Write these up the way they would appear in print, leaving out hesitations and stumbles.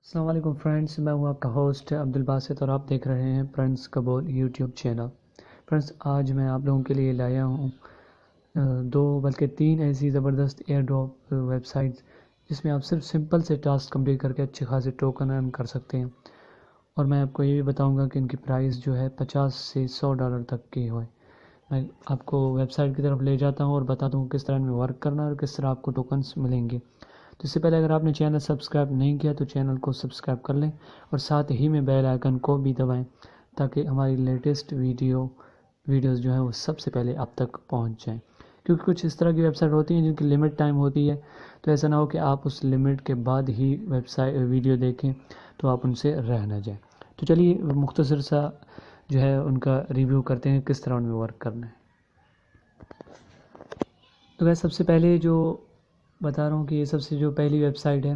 السلام علیکم فرینڈس، میں ہوں آپ کا ہوسٹ عبدالباسط اور آپ دیکھ رہے ہیں پرنس قبول یوٹیوب چینل۔ فرینڈس، آج میں آپ لوگوں کے لیے لایا ہوں دو بلکہ تین ایسی زبردست ایئر ڈراپ ویب سائٹس جس میں آپ صرف سمپل سے ٹاسک کمپلیٹ کر کے اچھے خاصے ٹوکن ارن کر سکتے ہیں، اور میں آپ کو یہ بھی بتاؤں گا کہ ان کی پرائس جو ہے $50 سے $100 تک کی ہوئے۔ میں آپ کو ویب سائٹ کی طرف لے جاتا ہوں اور بتاتا ہوں کس طرح ان میں ورک کرنا ہے اور کس طرح آپ کو ٹوکنس ملیں گے۔ تو اس سے پہلے اگر آپ نے چینل سبسکرائب نہیں کیا تو چینل کو سبسکرائب کر لیں اور ساتھ ہی میں بیل آئیکن کو بھی دبائیں تاکہ ہماری لیٹسٹ ویڈیوز جو ہیں وہ سب سے پہلے آپ تک پہنچ جائیں، کیونکہ کچھ اس طرح کی ویب سائٹ ہوتی ہیں جن کی لمٹ ٹائم ہوتی ہے، تو ایسا نہ ہو کہ آپ اس لمٹ کے بعد ہی ویڈیو دیکھیں تو آپ ان سے رہ نہ جائیں۔ تو چلیے مختصر سا جو ہے ان کا ریویو کرتے ہیں کس طرح ان میں ورک کرنا ہے۔ تو ویسے سب سے پہلے جو بتا رہا ہوں کہ یہ سب سے جو پہلی ویب سائٹ ہے،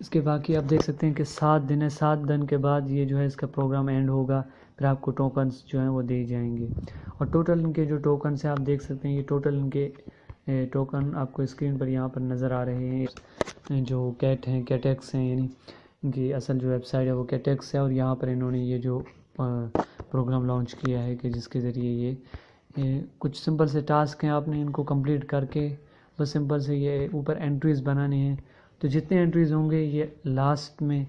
اس کے باقی آپ دیکھ سکتے ہیں کہ 7 دن ہے، 7 دن کے بعد یہ جو ہے اس کا پروگرام اینڈ ہوگا، پھر آپ کو ٹوکنس جو ہیں وہ دی جائیں گے، اور ٹوٹل ان کے جو ٹوکنس ہیں آپ دیکھ سکتے ہیں، یہ ٹوٹل ان کے ٹوکن آپ کو اسکرین پر یہاں پر نظر آ رہے ہیں۔ جو کیٹیکس ہیں، یعنی ان کی اصل جو ویب سائٹ ہے وہ کیٹیکس ہے، اور یہاں پر انہوں نے یہ جو پروگرام لانچ کیا ہے کہ جس کے ذریعے یہ کچھ سمپل سے ٹاسک ہیں، آپ نے ان کو کمپلیٹ کر کے بس سمپل سے یہ اوپر انٹریز بنانے ہیں، تو جتنے انٹریز ہوں گے یہ لاسٹ میں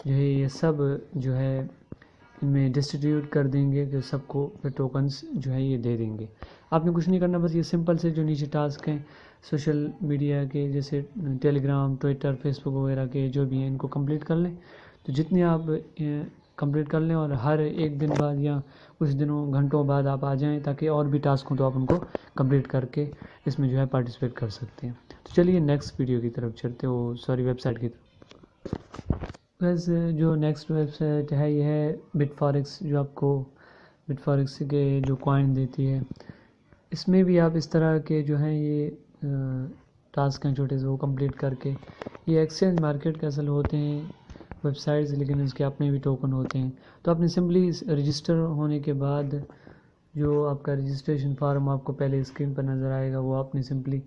جو ہے یہ سب جو ہے ان میں ڈسٹریبیوٹ کر دیں گے، کہ سب کو پھر ٹوکنس جو ہے یہ دے دیں گے۔ آپ نے کچھ نہیں کرنا، بس یہ سمپل سے جو نیچے ٹاسک ہیں سوشل میڈیا کے جیسے ٹیلی گرام، ٹویٹر، فیس بک وغیرہ کے جو بھی ہیں ان کو کمپلیٹ کر لیں، تو جتنے آپ کمپلیٹ کر لیں اور ہر ایک دن بعد یا کچھ دنوں گھنٹوں بعد آپ آ جائیں تاکہ اور بھی ٹاسک ہوں تو آپ ان کو کمپلیٹ کر کے اس میں جو ہے پارٹیسپیٹ کر سکتے ہیں۔ تو چلیے نیکسٹ ویڈیو کی طرف چلتے ویب سائٹ کی طرف۔ ویسے جو نیکسٹ ویب سائٹ ہے یہ ہے بٹ فاریکس، جو آپ کو بٹ فاریکس کے جو کوائن دیتی ہے۔ اس میں بھی آپ اس طرح کے جو ہیں یہ ٹاسک ہیں چھوٹے سے وہ کمپلیٹ کر کے، یہ ایکسچینج مارکیٹ کے اصل ہوتے ہیں ویب سائٹس، لیکن اس کے اپنے بھی ٹوکن ہوتے ہیں۔ تو آپ نے سمپلی رجسٹر ہونے کے بعد جو آپ کا رجسٹریشن فارم آپ کو پہلے اسکرین پر نظر آئے گا وہ آپ نے سمپلی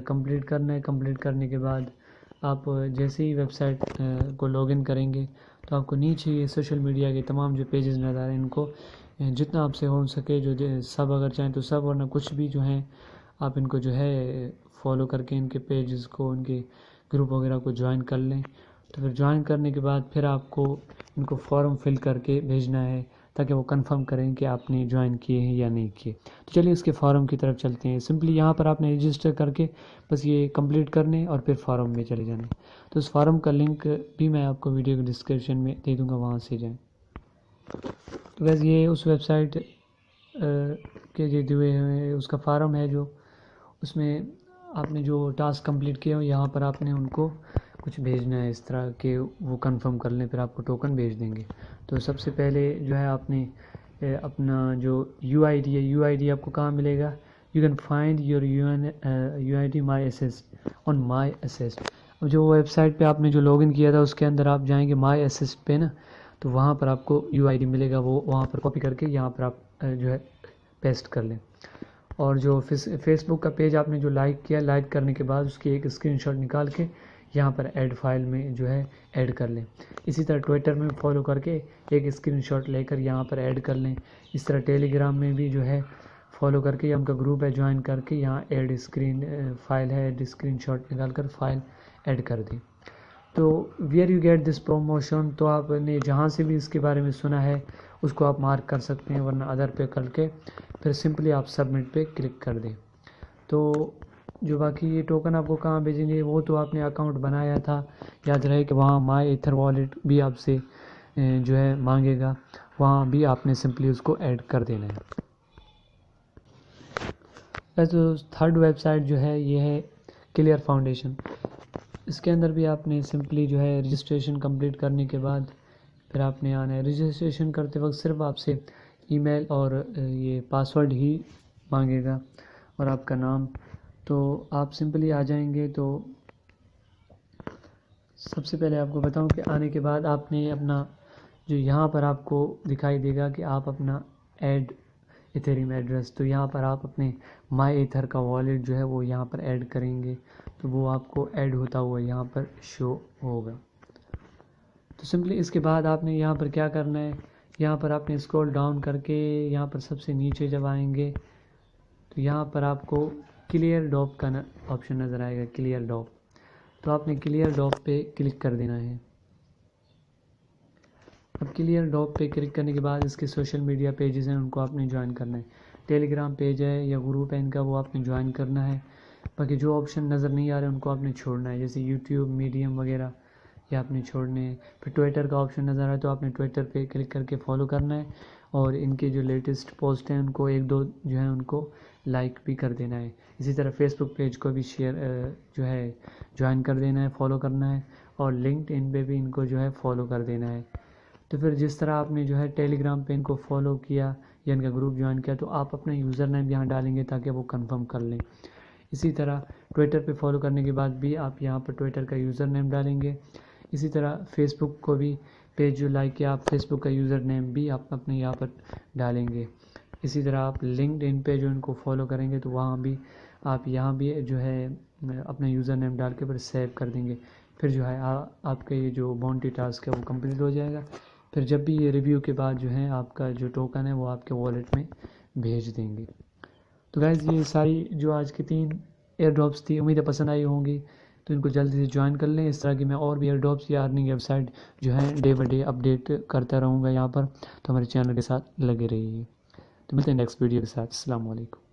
کمپلیٹ کرنا ہے۔ کمپلیٹ کرنے کے بعد آپ جیسے ہی ویب سائٹ کو لاگ ان کریں گے تو آپ کو نیچے یہ سوشل میڈیا کے تمام جو پیجز نظر آ رہے ہیں، ان کو جتنا آپ سے ہو سکے جو سب اگر چاہیں تو سب، ورنہ کچھ بھی جو ہیں آپ ان کو جو ہے فالو کر کے ان کے پیجز کو، ان کے گروپ وغیرہ کو جوائن کر لیں۔ تو پھر جوائن کرنے کے بعد پھر آپ کو ان کو فارم فل کر کے بھیجنا ہے تاکہ وہ کنفرم کریں کہ آپ نے جوائن کیے ہیں یا نہیں کیے۔ تو چلیے اس کے فارم کی طرف چلتے ہیں۔ سمپلی یہاں پر آپ نے رجسٹر کر کے بس یہ کمپلیٹ کرنے اور پھر فارم میں چلے جانے۔ تو اس فارم کا لنک بھی میں آپ کو ویڈیو کے ڈسکرپشن میں دے دوں گا، وہاں سے جائیں۔ تو ویسے یہ اس ویب سائٹ کے جو دیے ہوئے اس کا فارم ہے، جو اس میں آپ نے جو ٹاسک کمپلیٹ کیا ہو یہاں پر آپ نے ان کو کچھ بھیجنا ہے اس طرح کہ وہ کنفرم کر لیں، پھر آپ کو ٹوکن بھیج دیں گے۔ تو سب سے پہلے جو ہے آپ نے اپنا جو یو آئی ڈی ہے، یو آئی ڈی آپ کو کہاں ملے گا؟ You can find your U I D My Assist on My Assist. اب جو ویب سائٹ پہ آپ نے جو لاگ ان کیا تھا اس کے اندر آپ جائیں گے مائی اسسٹ پہ نا، تو وہاں پر آپ کو یو آئی ڈی ملے گا، وہ وہاں پر کاپی کر کے یہاں پر آپ جو ہے پیسٹ کر لیں، اور جو فیس بک کا پیج آپ نے جو لائک کیا، لائک کرنے کے بعد اس کی ایک اسکرین شاٹ نکال کے یہاں پر ایڈ فائل میں جو ہے ایڈ کر لیں۔ اسی طرح ٹویٹر میں فالو کر کے ایک اسکرین شاٹ لے کر یہاں پر ایڈ کر لیں۔ اس طرح ٹیلی گرام میں بھی جو ہے فالو کر کے، یا ان کا گروپ ہے جوائن کر کے یہاں ایڈ اسکرین فائل ہے، ایڈ اسکرین شاٹ نکال کر فائل ایڈ کر دیں۔ تو where you get this promotion, تو آپ نے جہاں سے بھی اس کے بارے میں سنا ہے اس کو آپ مارک کر سکتے ہیں، ورنہ ادر پہ کر کے پھر سمپلی آپ سبمٹ پہ کلک کر دیں۔ تو جو باقی یہ ٹوکن آپ کو کہاں بھیجیں گے، وہ تو آپ نے اکاؤنٹ بنایا تھا، یاد رہے کہ وہاں مائی ایتھر والیٹ بھی آپ سے جو ہے مانگے گا، وہاں بھی آپ نے سمپلی اس کو ایڈ کر دینا ہے۔ تو تھرڈ ویب سائٹ جو ہے یہ ہے کلیئر فاؤنڈیشن۔ اس کے اندر بھی آپ نے سمپلی جو ہے رجسٹریشن کمپلیٹ کرنے کے بعد پھر آپ نے آنا ہے۔ رجسٹریشن کرتے وقت صرف آپ سے ای میل اور یہ پاسورڈ ہی مانگے گا اور آپ کا نام، تو آپ سمپلی آ جائیں گے۔ تو سب سے پہلے آپ کو بتاؤں کہ آنے کے بعد آپ نے اپنا جو یہاں پر آپ کو دکھائی دے گا کہ آپ اپنا ایڈ ایتھریم ایڈریس، تو یہاں پر آپ اپنے مائی ایتھر کا والیٹ جو ہے وہ یہاں پر ایڈ کریں گے، تو وہ آپ کو ایڈ ہوتا ہوا یہاں پر شو ہوگا۔ تو سمپلی اس کے بعد آپ نے یہاں پر کیا کرنا ہے، یہاں پر آپ نے اسکرول ڈاؤن کر کے یہاں پر سب سے نیچے جب آئیں گے تو یہاں پر آپ کو کلیئر ڈاپ کا آپشن نظر آئے گا، کلیئر ڈاپ. تو آپ نے کلیئر ڈاپ پہ کلک کر دینا ہے. اب کلیئر ڈاپ پہ کلک کرنے کے بعد اس کے سوشل میڈیا پیجز ہیں ان کو آپ نے جوائن کرنا ہے. ٹیلی گرام پیج ہے یا گروپ ہے ان کا، وہ آپ نے جوائن کرنا ہے. باقی جو آپشن نظر نہیں آ رہے ان کو آپ نے چھوڑنا ہے، جیسے یوٹیوب، میڈیم وغیرہ یہ آپ نے چھوڑنے ہیں. پھر ٹویٹر کا آپشن نظر آئے تو آپ نے ٹویٹر پہ کلک کر کے فالو کرنا ہے، اور ان کے جو لیٹسٹ پوسٹ ہیں ان کو ایک دو جو ہیں ان کو لائک بھی کر دینا ہے. اسی طرح فیس بک پیج کو بھی شیئر جو ہے جوائن کر دینا ہے، فالو کرنا ہے، اور لنکڈ ان پہ بھی ان کو جو ہے فالو کر دینا ہے. تو پھر جس طرح آپ نے جو ہے ٹیلی گرام پہ ان کو فالو کیا یا ان کا گروپ جوائن کیا تو آپ اپنا یوزر نیم یہاں ڈالیں گے تاکہ وہ کنفرم کر لیں. اسی طرح ٹویٹر پہ فالو کرنے کے بعد بھی آپ یہاں پر ٹویٹر کا یوزر نیم ڈالیں گے. اسی طرح فیس بک کو بھی پیج جو لائک کیا آپ فیس بک کا یوزر نیم بھی آپ اپنے یہاں پر ڈالیں گے. اسی طرح آپ لنکڈ ان پہ جو ان کو فالو کریں گے تو وہاں بھی آپ یہاں بھی جو ہے اپنا یوزر نیم ڈال کے پھر سیو کر دیں گے. پھر جو ہے آپ کا یہ جو بونٹی ٹاسک ہے وہ کمپلیٹ ہو جائے گا. پھر جب بھی یہ ریویو کے بعد جو ہے آپ کا جو ٹوکن ہے وہ آپ کے والیٹ میں بھیج دیں گے. تو گائز یہ ساری جو آج کی 3 ایئر ڈراپس تھی، امید ہے پسند آئی ہوں گی. تو ان کو جلدی سے جوائن کر لیں. اس طرح کی میں اور بھی ایئر ڈراپس یا ارننگ ویب سائٹ جو ہے ڈے بائی ڈے اپڈیٹ کرتا رہوں گا یہاں پر. تو ہمارے چینل کے ساتھ لگے رہیے. تو ملتے ہیں نیکسٹ ویڈیو کے ساتھ. السلام علیکم.